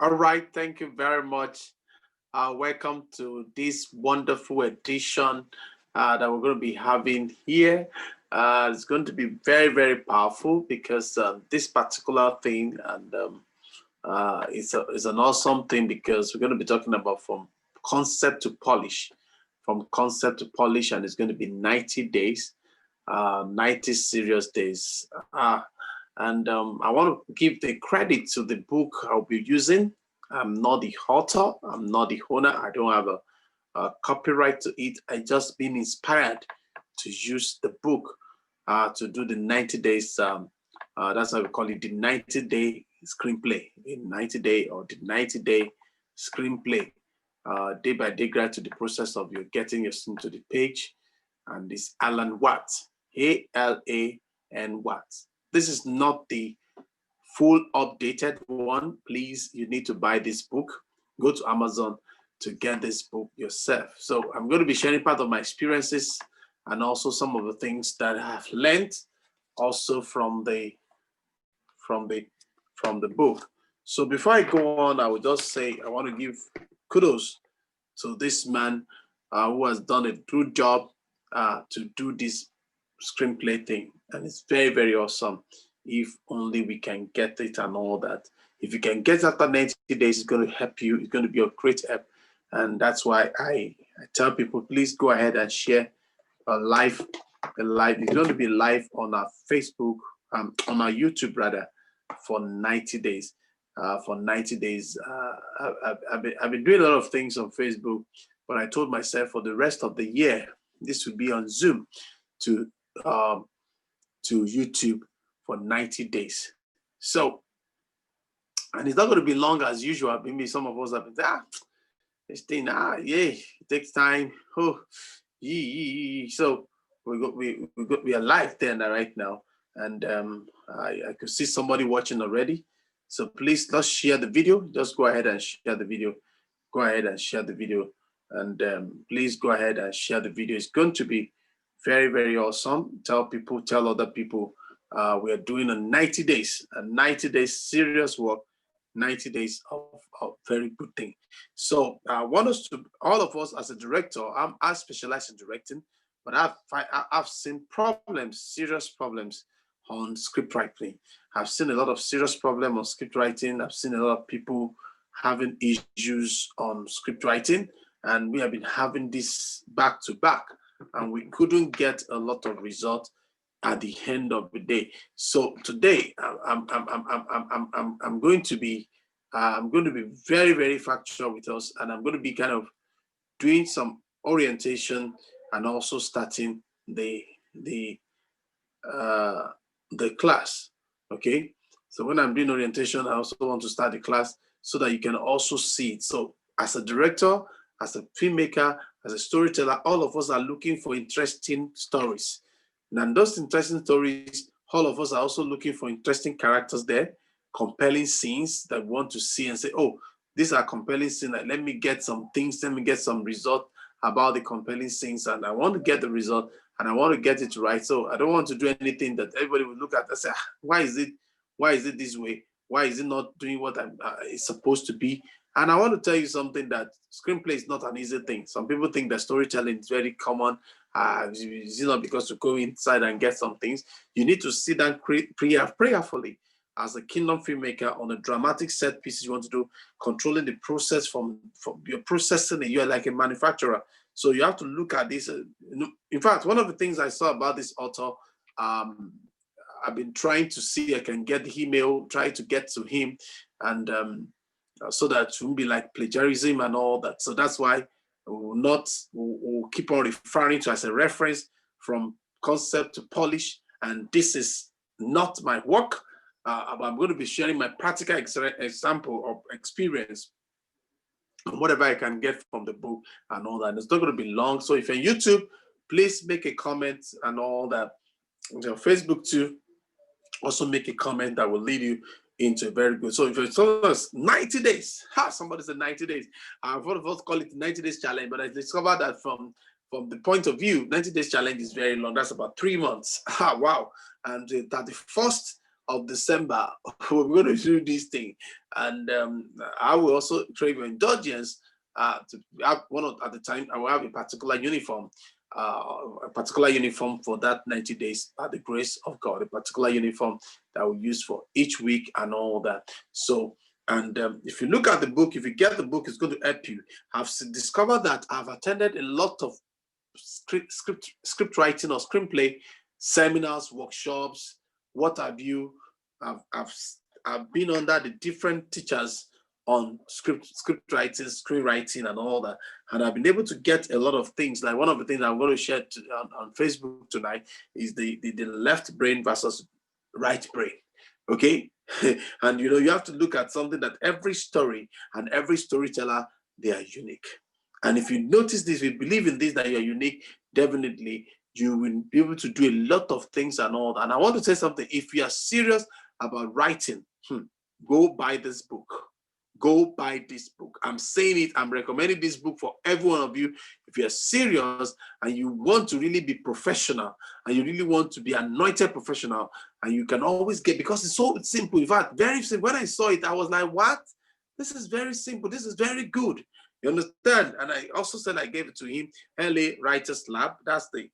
All right, thank you very much. Welcome to this wonderful edition that we're going to be having here. It's going to be very, very powerful because this particular thing and it's an awesome thing because we're going to be talking about from concept to polish, and it's going to be 90 days, 90 serious days. And I want to give the credit to the book I'll be using. I'm not the author, I'm not the owner, I don't have a copyright to it. I just been inspired to use the book to do the 90 days. That's how we call it, the 90-day screenplay. In 90-day or the 90-day screenplay, day by day guide to the process of you getting your student to the page. And this Allan Watts, Alan Watts. This is not the full updated one. Please, you need to buy this book. Go to Amazon to get this book yourself. So I'm going to be sharing part of my experiences and also some of the things that I have learned also from the book. So before I go on, I would just say I want to give kudos to this man who has done a good job to do this screenplay thing, and it's very, very awesome. If only we can get it and all that. If you can get it after 90 days, it's going to help you. It's going to be a great help, and that's why I tell people, please go ahead and share a live. It's going to be live on our Facebook, on our YouTube rather, for 90 days. For 90 days, I've been doing a lot of things on Facebook, but I told myself for the rest of the year, this would be on Zoom to YouTube for 90 days. So, and it's not going to be long as usual. Maybe some of us have been, this thing, yeah, it takes time. Oh, so we are live there right now, and I could see somebody watching already. So please, let's share the video. Just go ahead and share the video. Go ahead and share the video, and please go ahead and share the video. It's going to be very, very awesome. Tell people, tell other people. We are doing a 90 days serious work, 90 days of very good thing. So I want us to, all of us as a director, I specialize in directing, but I've seen problems, serious problems on script writing. I've seen a lot of serious problems on script writing. I've seen a lot of people having issues on script writing, and we have been having this back to back, and we couldn't get a lot of results at the end of the day. So today I'm going to be very, very factual with us, and I'm going to be kind of doing some orientation and also starting the class. Okay, so when I'm doing orientation, I also want to start the class so that you can also see it. So as a director, as a filmmaker, as a storyteller, all of us are looking for interesting stories. And those interesting stories, all of us are also looking for interesting characters there, compelling scenes that we want to see and say, oh, these are compelling scenes. Like, let me get some things, let me get some result about the compelling scenes. And I want to get the result and I want to get it right. So I don't want to do anything that everybody will look at and say, why is it this way? Why is it not doing what it's supposed to be? And I want to tell you something, that screenplay is not an easy thing. Some people think that storytelling is very common. It's not because you go inside and get some things. You need to sit down prayerfully as a kingdom filmmaker on a dramatic set pieces you want to do, controlling the process from your processing it. You're like a manufacturer. So you have to look at this. In fact, one of the things I saw about this author, I've been trying to see, I can get the email, try to get to him, and so that it won't be like plagiarism and all that. So that's why we'll keep on referring to as a reference from concept to polish. And this is not my work. I'm going to be sharing my practical example of experience and whatever I can get from the book and all that. It's not going to be long. So if you're on YouTube, please make a comment and all that. On your Facebook too, also make a comment that will lead you into a very good. So if it's 90 days, somebody said 90 days. One of us call it 90 days challenge, but I discovered that from the point of view, 90 days challenge is very long. That's about 3 months. Wow. And the 31st of December, we're going to do this thing. And I will also crave your indulgence to have at the time. I will have a particular uniform for that 90 days by the grace of God, a particular uniform that we use for each week and all that. So, and if you look at the book, if you get the book, it's going to help you. I've discovered that I've attended a lot of script writing or screenplay seminars, workshops, what have you. I've been under the different teachers on script writing, screenwriting, and all that, and I've been able to get a lot of things. Like one of the things I'm going to share on Facebook tonight is the left brain versus right brain. Okay, and you have to look at something that every story and every storyteller, they are unique. And if you notice this, we believe in this, that you're unique, definitely you will be able to do a lot of things and all that. And I want to say something. If you are serious about writing, go buy this book. Go buy this book. I'm saying it. I'm recommending this book for every one of you. If you're serious and you want to really be professional and you really want to be anointed professional, and you can always get, because it's so simple. In fact, very simple. When I saw it, I was like, what? This is very simple. This is very good. You understand? And I also said I gave it to him. LA Writers Lab. That's the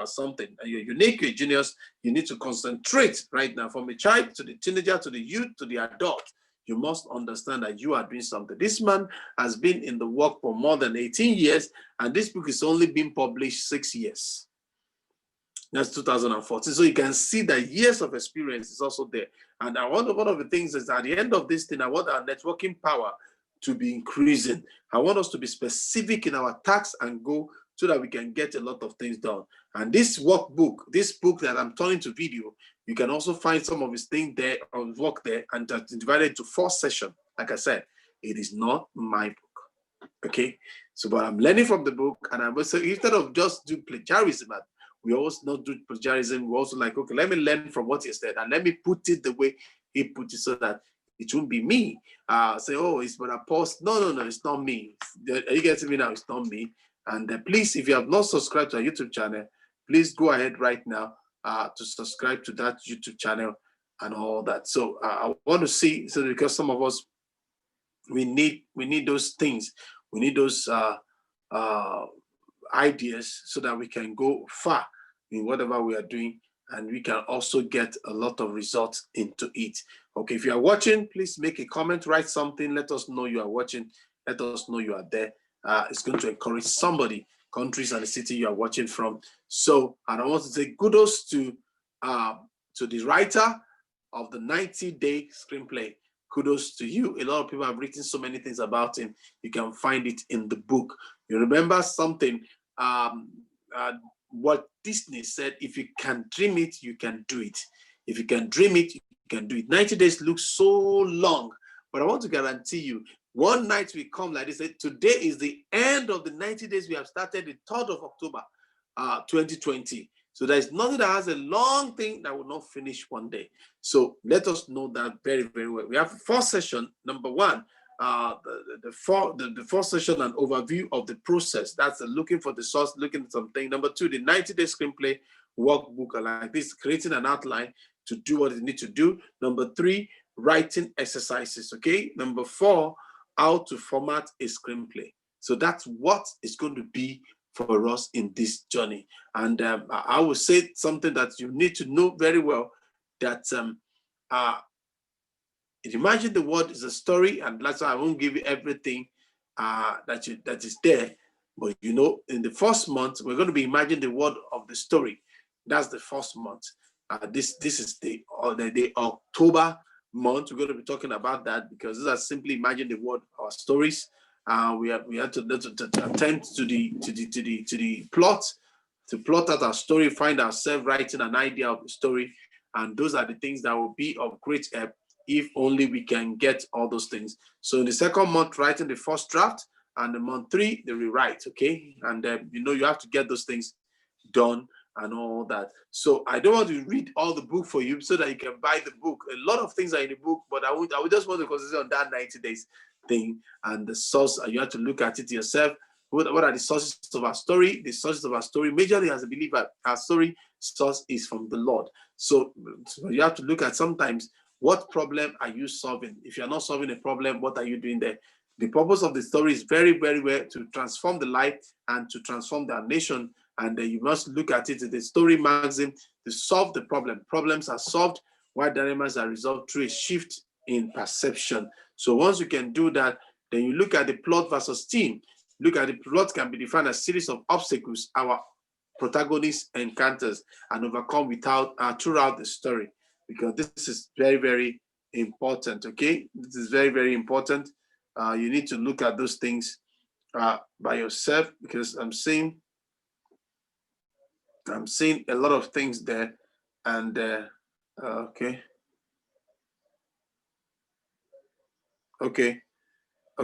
something. And you're unique, you're genius. You need to concentrate right now, from a child to the teenager to the youth to the adult. You must understand that you are doing something. This man has been in the work for more than 18 years, and this book is only been published 6 years. That's 2014. So you can see that years of experience is also there. And one of the things is, at the end of this thing, I want our networking power to be increasing. I want us to be specific in our tasks and go, so that we can get a lot of things done. And this workbook, this book that I'm turning to video, you can also find some of his things there, on work there, and that's divided into 4 sessions. Like I said, it is not my book. Okay, so but I'm learning from the book, and I'm also, instead of just do plagiarism, we also not do plagiarism. We're also like, okay, let me learn from what he said, and let me put it the way he put it, so that it won't be me. Say, oh, it's but a post. No, it's not me. Are you getting me now? It's not me. And please, if you have not subscribed to our YouTube channel, please go ahead right now to subscribe to that YouTube channel and all that. So I want to see, so because some of us, we need those things. We need those ideas, so that we can go far in whatever we are doing, and we can also get a lot of results into it. Okay, if you are watching, please make a comment, write something, let us know you are watching, let us know you are there. It's going to encourage somebody, countries and the city you are watching from. So, and I want to say kudos to the writer of the 90-day screenplay. Kudos to you. A lot of people have written so many things about him. You can find it in the book. You remember something, what Disney said, if you can dream it, you can do it. If you can dream it, you can do it. 90 days looks so long, but I want to guarantee you, one night will come like this. Today is the end of the 90 days. We have started the 3rd of October, 2020. So there is nothing that has a long thing that will not finish one day. So let us know that very, very well. We have 4 sessions. Number 1, the 4 session, an overview of the process. That's looking for the source, looking at something. Number 2, the 90-day screenplay workbook, like this, creating an outline to do what you need to do. Number 3, writing exercises. Okay. Number 4, how to format a screenplay. So that's what is going to be for us in this journey. And I will say something that you need to know very well, that imagine the word is a story, and that's why I won't give you everything that is there. But in the first month, we're going to be imagining the word of the story. That's the first month. This is the October month. We're going to be talking about that, because these are simply imagine the word or stories. We have to attend to the plot, to plot out our story, find ourselves writing an idea of the story, and those are the things that will be of great help if only we can get all those things. So in the second month, writing the first draft, and the month 3, the rewrite. Okay, and you have to get those things done and all that. So I don't want to read all the book for you so that you can buy the book. A lot of things are in the book, but I would just want to concentrate on that 90 days thing and the source. You have to look at it yourself What are the sources of our story? The sources of our story, majorly as a believer, our story source is from the Lord. So you have to look at sometimes, what problem are you solving? If you're not solving a problem, what are you doing there? The purpose of the story is very, very well to transform the life and to transform the nation. And you must look at it in the story magazine to solve the problem. Problems are solved while dilemmas are resolved through a shift in perception. So once you can do that, then you look at the plot versus theme. Look at the plot can be defined as a series of obstacles our protagonist encounters and overcome throughout the story, because this is very, very important. Okay, this is very, very important. You need to look at those things by yourself, because I'm seeing a lot of things there, and okay,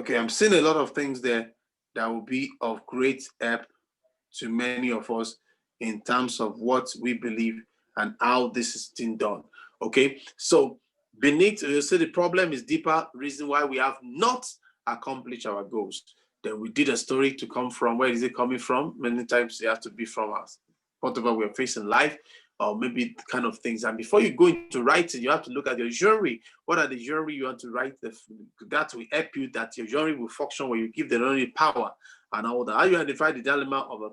I'm seeing a lot of things there that will be of great help to many of us in terms of what we believe and how this is being done. Okay, so beneath, you see the problem is deeper reason why we have not accomplished our goals. Then we did a story to come from. Where is it coming from? Many times it has to be from us, whatever we're facing in life, or maybe kind of things. And before you go into writing, you have to look at your genre. What are the genre you want to write? That will help you, that your genre will function when you give the genre power and all that. How you identify the dilemma of a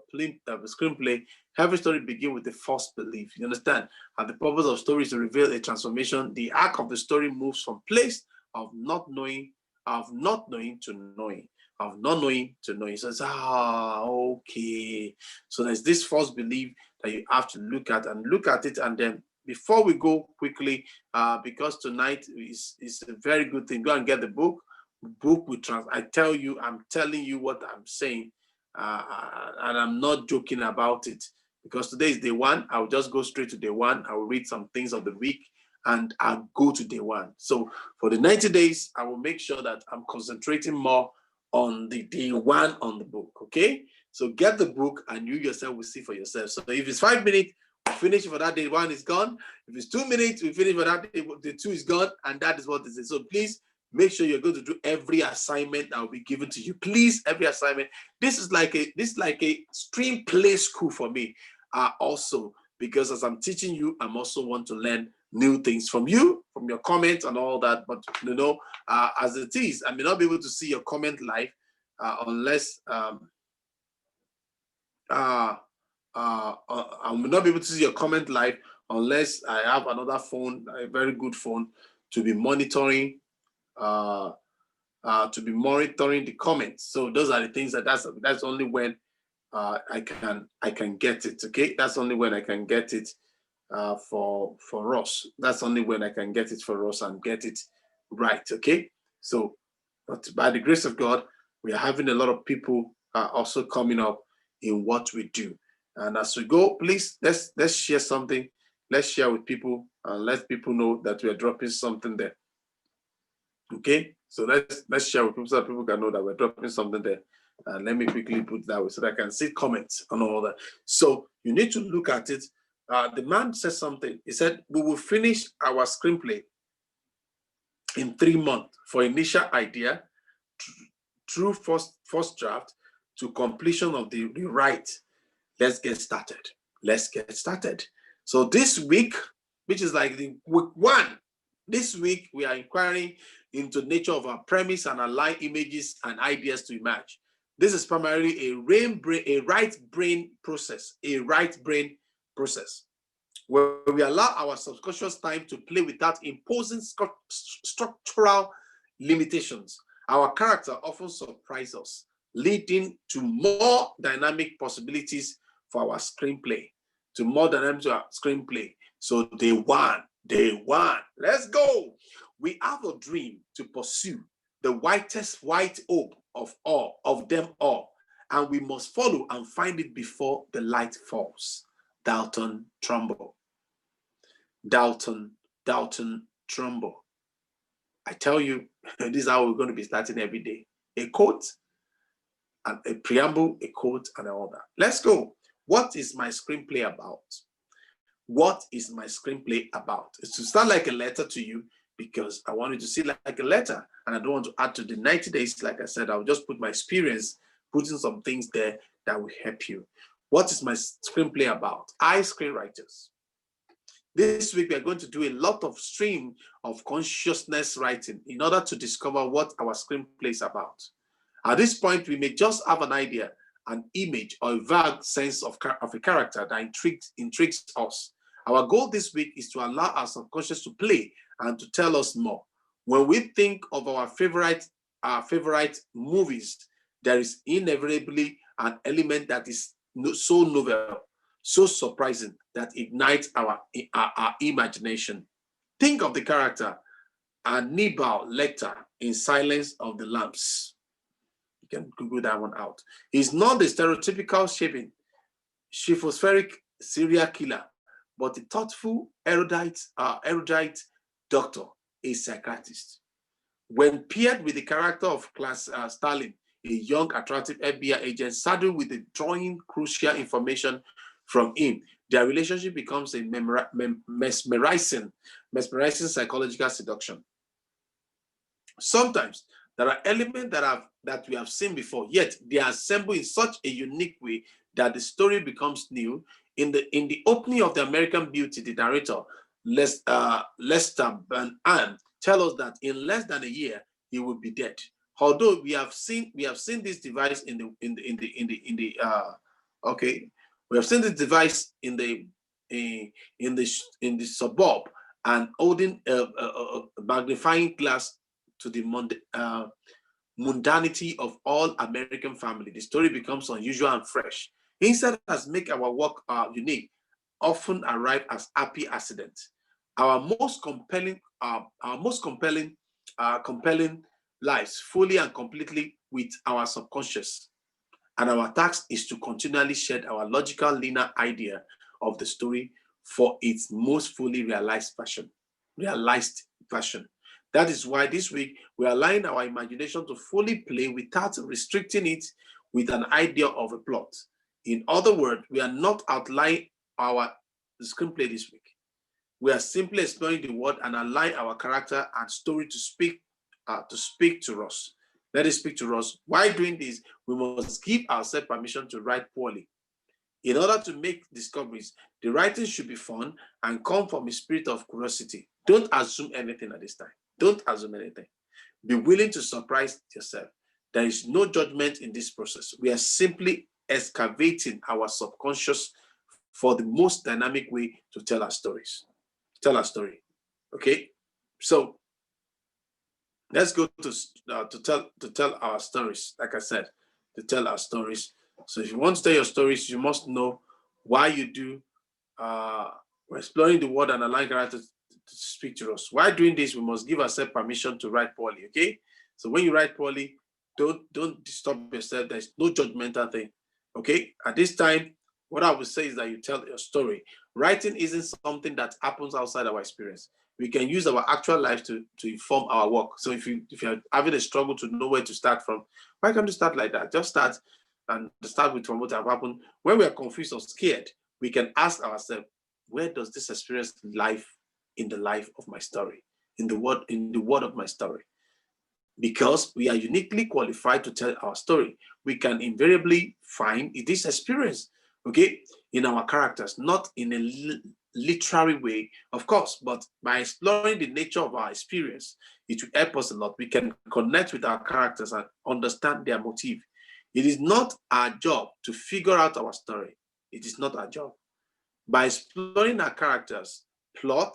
screenplay? Every story begins with the first belief. You understand? And the purpose of story is to reveal a transformation. The arc of the story moves from place of not knowing to knowing, of not knowing to knowing. So it's okay. So there's this first belief that you have to look at it. And then before we go quickly, because tonight is a very good thing, go and get the book. I'm telling you what I'm saying, and I'm not joking about it, because today is day one. I'll just go straight to day one. I will read some things of the week and I'll go to day one. So for the 90 days, I will make sure that I'm concentrating more on the day one on the book. Okay, so get the book and you yourself will see for yourself. So if it's 5 minutes, we finish for that day one is gone. If it's 2 minutes, we finish for that day, the two is gone, and that is what this is. So please make sure you're going to do every assignment that will be given to you. Please, every assignment. This is like a Screenplay school for me, also, because as I'm teaching you, I'm also want to learn new things from you, from your comments and all that. But as it is, I may not be able to see your comment live unless I will not be able to see your comment live unless I have another phone, a very good phone, to be monitoring the comments. So those are the things that's only when I can get it. Okay, that's only when I can get it for us. That's only when I can get it for us and get it right. Okay, so but by the grace of God, we are having a lot of people also coming up in what we do. And as we go, please let's share something. Let's share with people and let people know that we are dropping something there. Okay, so let's share with people so that people can know that we're dropping something there. And let me quickly put that way so that I can see comments and all that. So you need to look at it. The man said something. He said, we will finish our screenplay in 3 months for initial idea through first draft to completion of the rewrite. Let's get started. Let's get started. So this week, which is like the week one, this week we are inquiring into the nature of our premise and align images and ideas to emerge. This is primarily a right brain process, where we allow our subconscious time to play without imposing structural limitations. Our character often surprises us, leading to more dynamic possibilities for our screenplay, So day one, let's go. We have a dream to pursue, the whitest white hope of them all, and we must follow and find it before the light falls. Dalton Trumbull. I tell you, this is how we're going to be starting every day. A quote, and a preamble, a quote, and all that. Let's go. What is my screenplay about? What is my screenplay about? It's to start like a letter to you, because I want you to see like a letter, and I don't want to add to the 90 days. Like I said, I'll just put my experience putting some things there that will help you. What is my screenplay about? Screenwriters. This week, we are going to do a lot of stream of consciousness writing in order to discover what our screenplay is about. At this point, we may just have an idea, an image, or a vague sense of a character that intrigues us. Our goal this week is to allow our subconscious to play and to tell us more. When we think of our favorite movies, there is inevitably an element that is so novel, so surprising, that ignites our imagination. Think of the character Hannibal Lecter in Silence of the Lambs. You can Google that one out. He's not the stereotypical schizophrenic serial killer, but a thoughtful, erudite doctor, a psychiatrist. When paired with the character of Stalin, a young, attractive FBI agent saddled with the drawing crucial information from him, their relationship becomes a mesmerizing psychological seduction. Sometimes there are elements that we have seen before, yet they are assembled in such a unique way that the story becomes new. In the opening of The American Beauty, the narrator Lester Burnham tells us that in less than a year he will be dead. Although we have seen this device in the suburb and holding a magnifying glass to the mundanity of all American family. The story becomes unusual and fresh. Instead of make our work unique, often arrive as happy accidents. Our most compelling lives fully and completely with our subconscious. And our task is to continually shed our logical linear idea of the story for its most fully realized version. That is why this week we are allowing our imagination to fully play without restricting it with an idea of a plot. In other words, we are not outlining our screenplay this week. We are simply exploring the world and allowing our character and story to speak to us. Let it speak to us. While doing this, we must give ourselves permission to write poorly. In order to make discoveries, the writing should be fun and come from a spirit of curiosity. Don't assume anything at this time. Don't assume anything. Be willing to surprise yourself. There is no judgment in this process. We are simply excavating our subconscious for the most dynamic way to tell our stories. Okay? So let's go to tell our stories. Like I said, to tell our stories. So if you want to tell your stories, you must know why you do. We're exploring the world and allowing characters to speak to us. While doing this, we must give ourselves permission to write poorly. Okay? So when you write poorly, don't disturb yourself. There's no judgmental thing. Okay? At this time, what I would say is that you tell your story. Writing isn't something that happens outside our experience. We can use our actual life to inform our work. So if you're having a struggle to know where to start from, why can't you start like that? Just start and start with from what have happened. When we are confused or scared, we can ask ourselves, where does this experience life in the life of my story, in the word of my story? Because we are uniquely qualified to tell our story, we can invariably find this experience, okay, in our characters, not in a literary way, of course, but by exploring the nature of our experience, it will help us a lot. We can connect with our characters and understand their motive. It is not our job to figure out our story. It is not our job. By exploring our characters, plot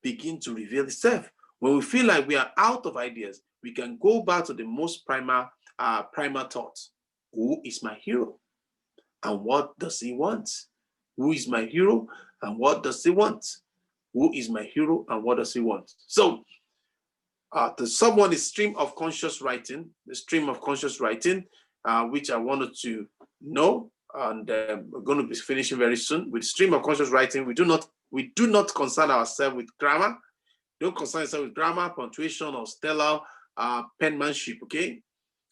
begin to reveal itself. When we feel like we are out of ideas, we can go back to the most primal thought. Who is my hero? And what does he want? Who is my hero and what does he want? Who is my hero and what does he want? So the sub-one is stream of conscious writing, the stream of conscious writing, which I wanted to know, and we're going to be finishing very soon. With stream of conscious writing, we do not concern ourselves with grammar. Don't concern yourself with grammar, punctuation, or stellar penmanship, okay?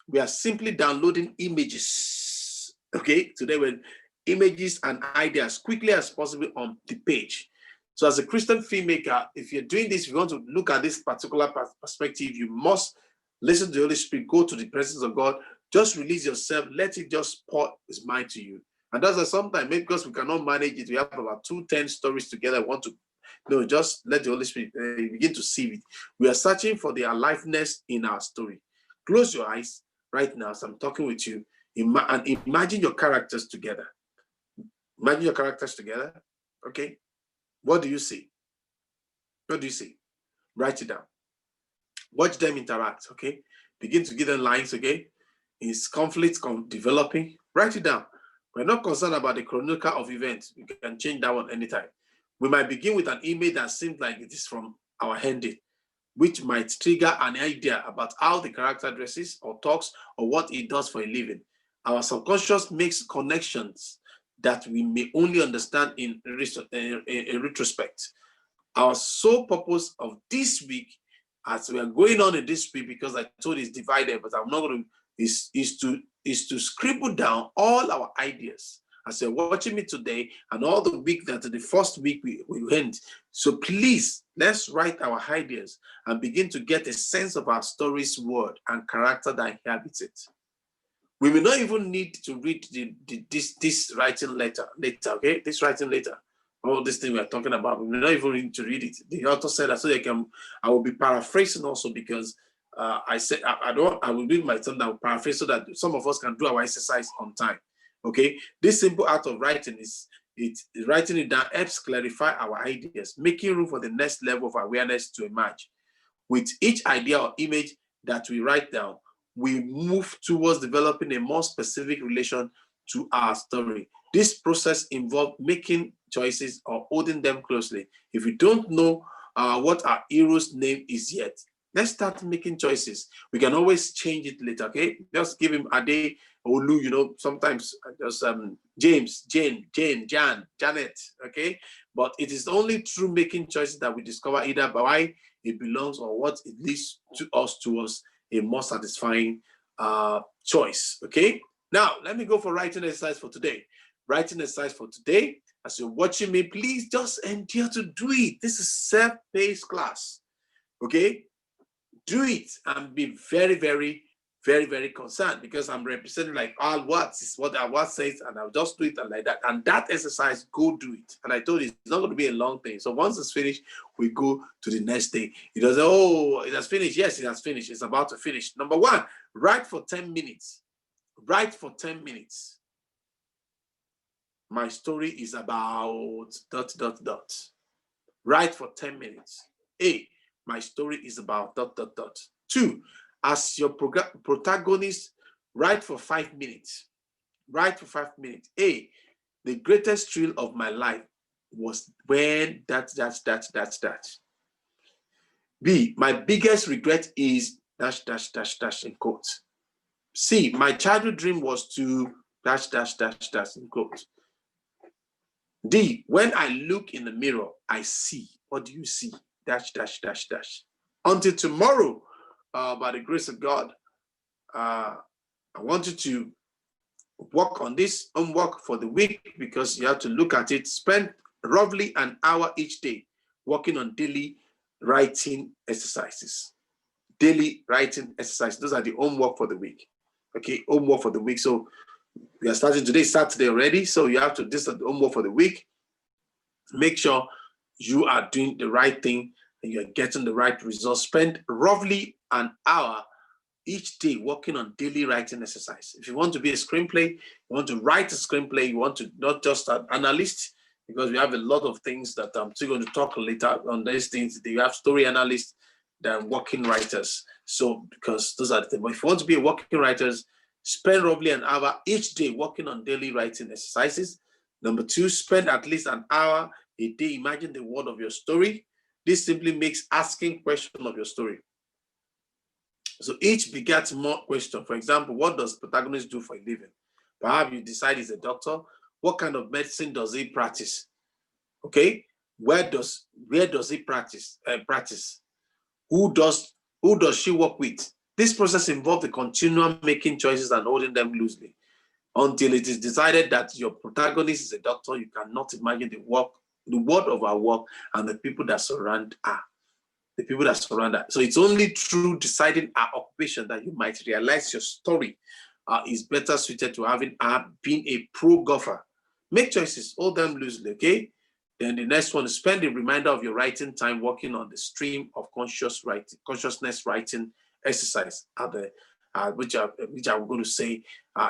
We are simply downloading images, okay? Today, we're images and ideas quickly as possible on the page. So as a Christian filmmaker, if you're doing this, if you want to look at this particular perspective, you must listen to the Holy Spirit, go to the presence of God Just release yourself. Let it just pour its mind to you. And that's why sometimes, maybe because we cannot manage it, we have about 2-10 stories together. We want to, no, just let the Holy Spirit begin to see it. We are searching for the aliveness in our story. Close your eyes right now as I'm talking with you, and imagine your characters together. Imagine your characters together. Okay. What do you see? What do you see? Write it down. Watch them interact. Okay. Begin to give them lines. Okay. Is conflict developing? Write it down. We're not concerned about the chronicle of events. We can change that one anytime. We might begin with an image that seems like it is from our handing, which might trigger an idea about how the character dresses or talks or what he does for a living. Our subconscious makes connections that we may only understand in retrospect. Our sole purpose of this week, as we are going on in this week, because I told you it's divided, but I'm not going to, is to scribble down all our ideas. As you're watching me today, and all the week that the first week we went. So please, let's write our ideas and begin to get a sense of our story's word and character that inhabits it. We will not even need to read this writing later, okay? This writing later. All this thing we are talking about, we will not even need to read it. The author said that so I will be paraphrasing also, because I said I will read my tongue, I will paraphrase so that some of us can do our exercise on time. Okay, this simple act of writing writing it down helps clarify our ideas, making room for the next level of awareness to emerge. With each idea or image that we write down, we move towards developing a more specific relation to our story. This process involves making choices or holding them closely. If we don't know what our hero's name is yet, let's start making choices. We can always change it later, okay? Just give him Ade, Olu, sometimes just James, Jane, Jan, Janet, okay? But it is only through making choices that we discover either why it belongs or what it leads to us towards a more satisfying choice, okay? Now, let me go for writing exercise for today. Writing exercise for today, as you're watching me, please just endure to do it. This is self-paced class, okay? Do it and be very, very, very, very concerned, because I'm representing like all words is what our word says, and I'll just do it and like that. And that exercise, go do it. And I told you, it's not going to be a long thing. So once it's finished, we go to the next day. It does, oh, it has finished. Yes, it has finished. It's about to finish. Number one, write for 10 minutes. Write for 10 minutes. My story is about ... Write for 10 minutes. A, my story is about ... 2, as your protagonist, write for 5 minutes. Write for 5 minutes. A, the greatest thrill of my life was when ... B, my biggest regret is ... in quotes. C, my childhood dream was to ... in quotes. D, when I look in the mirror, I see. What do you see? ... Until tomorrow, by the grace of God, I want you to work on this homework for the week, because you have to look at it. Spend roughly an hour each day working on daily writing exercises. Daily writing exercises. Those are the homework for the week. Okay, homework for the week. So we are starting today, Saturday already. So you have to, this is the homework for the week. Make sure you are doing the right thing and you're getting the right results. Spend roughly an hour each day working on daily writing exercise. If you want to be a screenplay, you want to write a screenplay, you want to not just an analyst, because we have a lot of things that I'm still going to talk later on these things. You have story analysts, than working writers. So, because those are the things. But if you want to be a working writers, spend roughly an hour each day working on daily writing exercises. Number 2, spend at least an hour a day. Imagine the word of your story. This simply makes asking questions of your story. So each begets more questions. For example, what does the protagonist do for a living? Perhaps you decide he's a doctor. What kind of medicine does he practice? Okay, where does he practice? Who does she work with? This process involves the continuum making choices and holding them loosely until it is decided that your protagonist is a doctor. You cannot imagine the word of our work and the people that surround her. The people that surround her. So it's only through deciding our occupation that you might realize your story is better suited to having being a pro golfer. Make choices, hold them loosely, okay? Then the next one is spend the remainder of your writing time working on the stream of consciousness writing exercise, which I'm going to say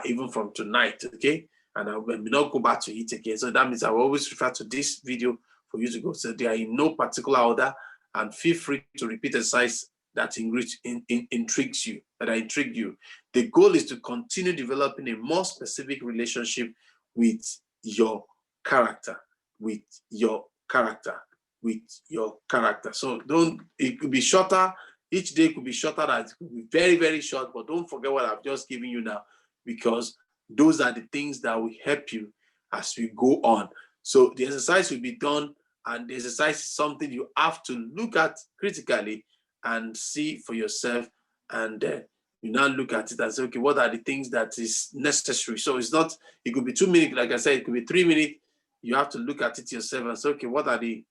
even from tonight, okay? And I will not go back to it again. So that means I will always refer to this video for you to go. So they are in no particular order, and feel free to repeat exercise that intrigues you, that intrigue you. The goal is to continue developing a more specific relationship with your character, with your character. So it could be shorter. Each day could be shorter. That it could be very, very short, but don't forget what I've just given you now, because those are the things that will help you as we go on. So the exercise will be done, and the exercise is something you have to look at critically and see for yourself, and you now look at it and say, okay, what are the things that is necessary? So it's not, it could be 2 minutes, like I said, it could be 3 minutes. You have to look at it yourself and say, okay, what are the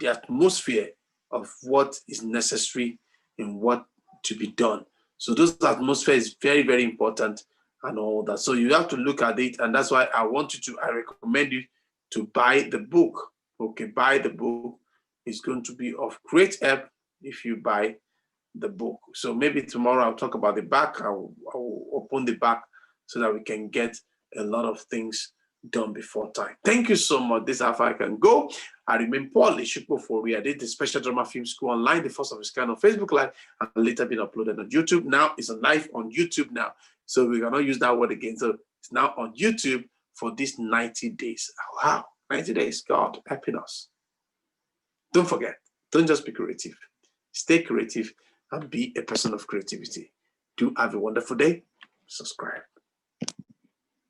atmosphere of what is necessary and what to be done. So those atmosphere is very, very important and all that. So you have to look at it, and that's why I recommend you to buy the book. Okay, buy the book. It's going to be of great help if you buy the book. So maybe tomorrow I'll talk about the back. I will open the back so that we can get a lot of things done before time. Thank you so much. This is how far I can go. I remain Paul-Esupofo. I did the Special Drama Film School online, the first of its kind on Facebook Live, and later been uploaded on YouTube. Now it's live on YouTube now. So we cannot use that word again. So it's now on YouTube for these 90 days. Wow, 90 days. God helping us. Don't forget, don't just be creative. Stay creative and be a person of creativity. Do have a wonderful day. Subscribe.